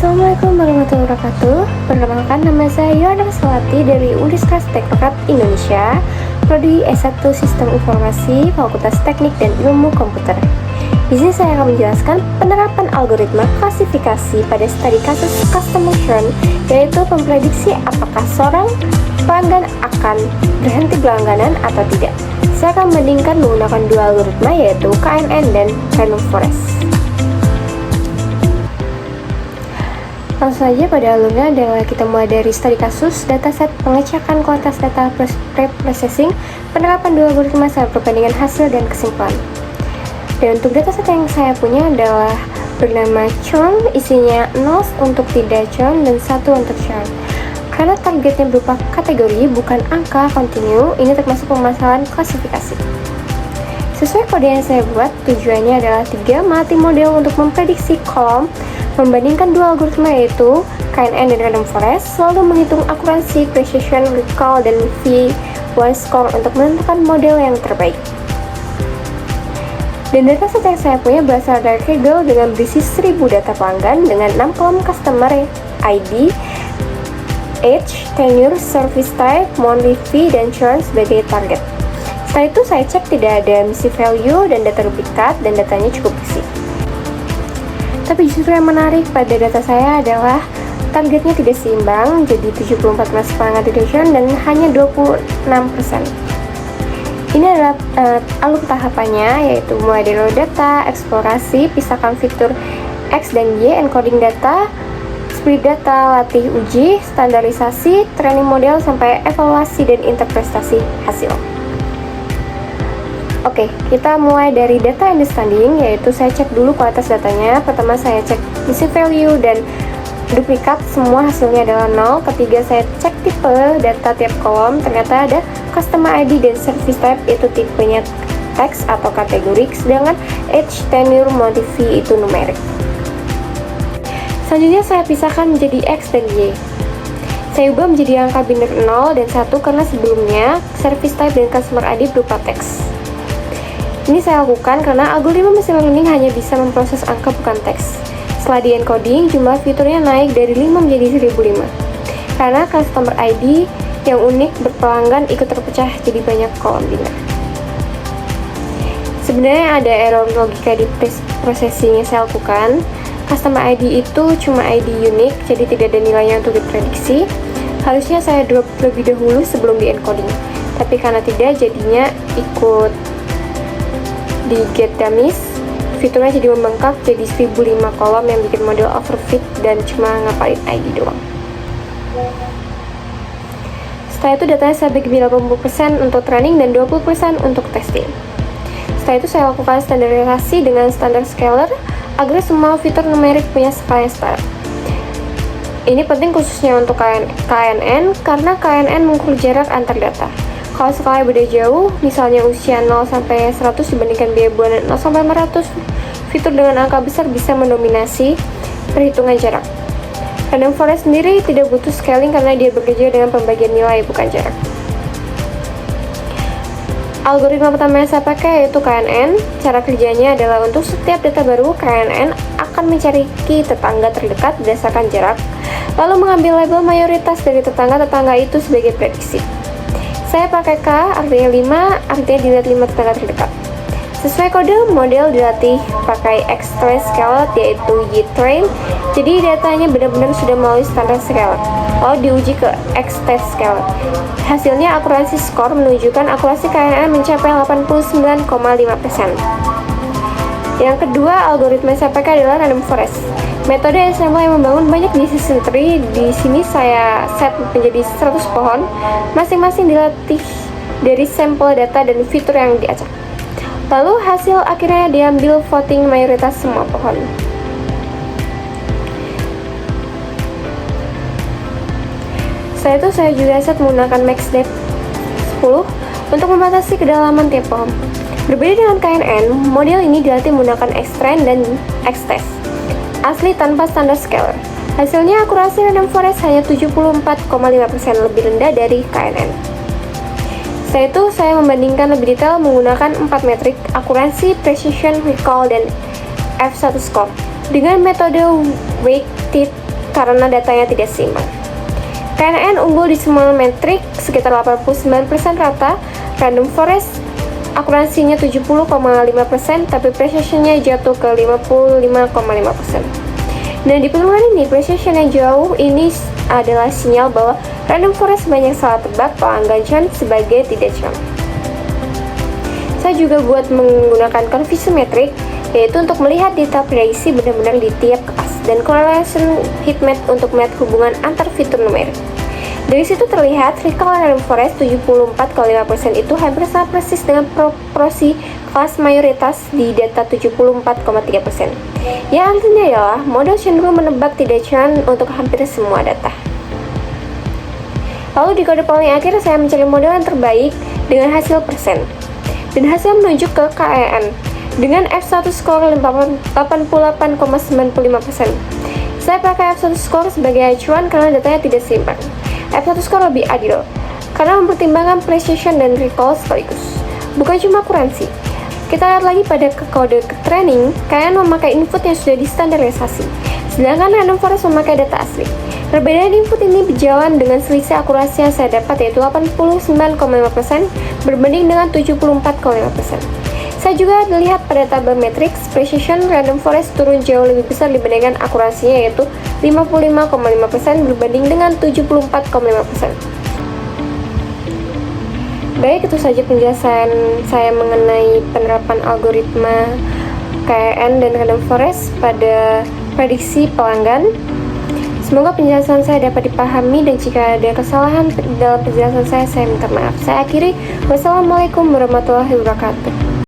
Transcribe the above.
Assalamualaikum warahmatullahi wabarakatuh. Perkenalkan, nama saya Yohana Selati dari Universitas Teknokrab Indonesia, Prodi S1 Sistem Informasi, Fakultas Teknik dan Ilmu Komputer. Di sini saya akan menjelaskan penerapan algoritma klasifikasi pada studi kasus customer churn, yaitu memprediksi apakah seorang pelanggan akan berhenti berlangganan atau tidak. Saya akan membandingkan menggunakan dua algoritma, yaitu KNN dan Random Forest. Langsung saja, pada alurnya adalah kita mulai dari studi kasus, dataset, pengecekan kualitas data, pre-processing, penerapan dua algoritma, serta perbandingan hasil dan kesimpulan. Dan untuk dataset yang saya punya adalah bernama churn, isinya 0 untuk tidak churn dan 1 untuk churn. Karena targetnya berupa kategori, bukan angka kontinu, ini termasuk permasalahan klasifikasi. Sesuai kode yang saya buat, tujuannya adalah 3 multimodel untuk memprediksi kolom, membandingkan dua algoritma yaitu KNN dan Random Forest, selalu menghitung akurasi, precision, recall, dan V1 score untuk menentukan model yang terbaik. Dan dataset yang saya punya berasal dari Kaggle dengan berisi 1000 data pelanggan dengan 6 kolom customer ID, age, tenure, service type, monthly fee, dan churn sebagai target. Setelah itu saya cek tidak ada missing value dan data duplikat dan datanya cukup bersih. Tapi justru yang menarik pada data saya adalah targetnya tidak seimbang, jadi 74% pelanggan tidak churn dan hanya 26%. Ini adalah alur tahapannya, yaitu mulai dari load data, eksplorasi, pisahkan fitur X dan Y, encoding data, split data, latih uji, standarisasi, training model, sampai evaluasi dan interpretasi hasil. Oke, kita mulai dari data understanding, yaitu saya cek dulu kualitas datanya. Pertama saya cek missing value dan duplikat, semua hasilnya adalah 0. Ketiga saya cek tipe data tiap kolom, ternyata ada customer ID dan service type, itu tipenya teks atau kategori, sedangkan age, tenure, monthly fee itu numerik. Selanjutnya saya pisahkan menjadi X dan Y. Saya ubah menjadi angka biner 0 dan 1 karena sebelumnya service type dan customer ID berupa teks. Ini saya lakukan karena algoritma machine learning hanya bisa memproses angka bukan teks. Setelah di encoding, jumlah fiturnya naik dari 5 menjadi 1005. Karena customer ID yang unik berpelanggan ikut terpecah jadi banyak kolom biner. Sebenarnya ada error logika di processing yang saya lakukan. Customer ID itu cuma ID unik, jadi tidak ada nilainya untuk diprediksi. Harusnya saya drop lebih dahulu sebelum di encoding. Tapi karena tidak, jadinya ikut di get dummies, fiturnya jadi membengkak jadi 1005 kolom yang bikin model overfit dan cuma ngapalin ID doang. Setelah itu datanya saya bagi 80% untuk training dan 20% untuk testing. Setelah itu saya lakukan standarisasi dengan standar scaler agar semua fitur numerik punya skala yang setara. Ini penting khususnya untuk KNN karena KNN mengukur jarak antar data. Kalau skalanya beda jauh, misalnya usia 0 sampai 100 dibandingkan biaya bulanan 0 sampai 500, fitur dengan angka besar bisa mendominasi perhitungan jarak. Random Forest sendiri tidak butuh scaling karena dia bekerja dengan pembagian nilai, bukan jarak. Algoritma pertama yang saya pakai yaitu KNN. Cara kerjanya adalah untuk setiap data baru, KNN akan mencari key tetangga terdekat berdasarkan jarak, lalu mengambil label mayoritas dari tetangga-tetangga itu sebagai prediksi. Saya pakai K, artinya 5, artinya dilihat 5 tetangga terdekat. Sesuai kode, model dilatih pakai X-train scaler, yaitu Y-train, jadi datanya benar-benar sudah melalui standar scaler. Lalu diuji ke X-test scaler. Hasilnya akurasi skor menunjukkan akurasi KNN mencapai 89,5%. Yang kedua, algoritma yang saya pakai adalah Random Forest. Metode yang saya mulai membangun banyak decision tree. Di sini saya set menjadi 100 pohon, masing-masing dilatih dari sampel data dan fitur yang diacak. Lalu hasil akhirnya diambil voting mayoritas semua pohon. Setelah itu saya juga set menggunakan max depth 10 untuk membatasi kedalaman tiap pohon. Berbeda dengan KNN, model ini dilatih menggunakan X-train dan X-test asli tanpa standar scaler. Hasilnya akurasi Random Forest hanya 74,5%, lebih rendah dari KNN. Setelah itu saya membandingkan lebih detail menggunakan 4 metrik: akurasi, precision, recall, dan F1 score dengan metode weighted karena datanya tidak seimbang. KNN unggul di semua metrik sekitar 89% rata, Random Forest akurasinya 70,5%, tapi precisionnya jatuh ke 55,5%. Nah, di pertemuan ini, precision yang jauh ini adalah sinyal bahwa Random Forest banyak salah tebak pelanggan cuan sebagai tidak cuan. Saya juga buat menggunakan confusion metric, yaitu untuk melihat data prediksi benar-benar di tiap kelas, dan correlation heatmap untuk melihat hubungan antar fitur numerik. Dari situ terlihat recall Random Forest 74,5% itu hampir sama persis dengan proporsi kelas mayoritas di data 74,3%. Yang artinya adalah model cenderung menebak tidak cuan untuk hampir semua data. Lalu di kode paling akhir saya mencari model yang terbaik dengan hasil persen, dan hasil menunjuk ke KNN dengan F1 score 88,95%. Saya pakai F1 score sebagai acuan karena datanya tidak seimbang. F1 score lebih adil karena mempertimbangkan precision dan recall sekaligus, bukan cuma akuransi. Kita lihat lagi pada kode training, KNN memakai input yang sudah distandarisasi, sedangkan Random Forest memakai data asli. Perbedaan input ini berjalan dengan selisih akurasi yang saya dapat, yaitu 89,5% berbanding dengan 74,5%. Saya juga lihat pada tabel matrix, precision Random Forest turun jauh lebih besar dibandingkan akurasinya, yaitu 55,5% berbanding dengan 74,5%. Baik, itu saja penjelasan saya mengenai penerapan algoritma KNN dan Random Forest pada prediksi pelanggan. Semoga penjelasan saya dapat dipahami, dan jika ada kesalahan dalam penjelasan saya minta maaf. Saya akhiri. Wassalamualaikum warahmatullahi wabarakatuh.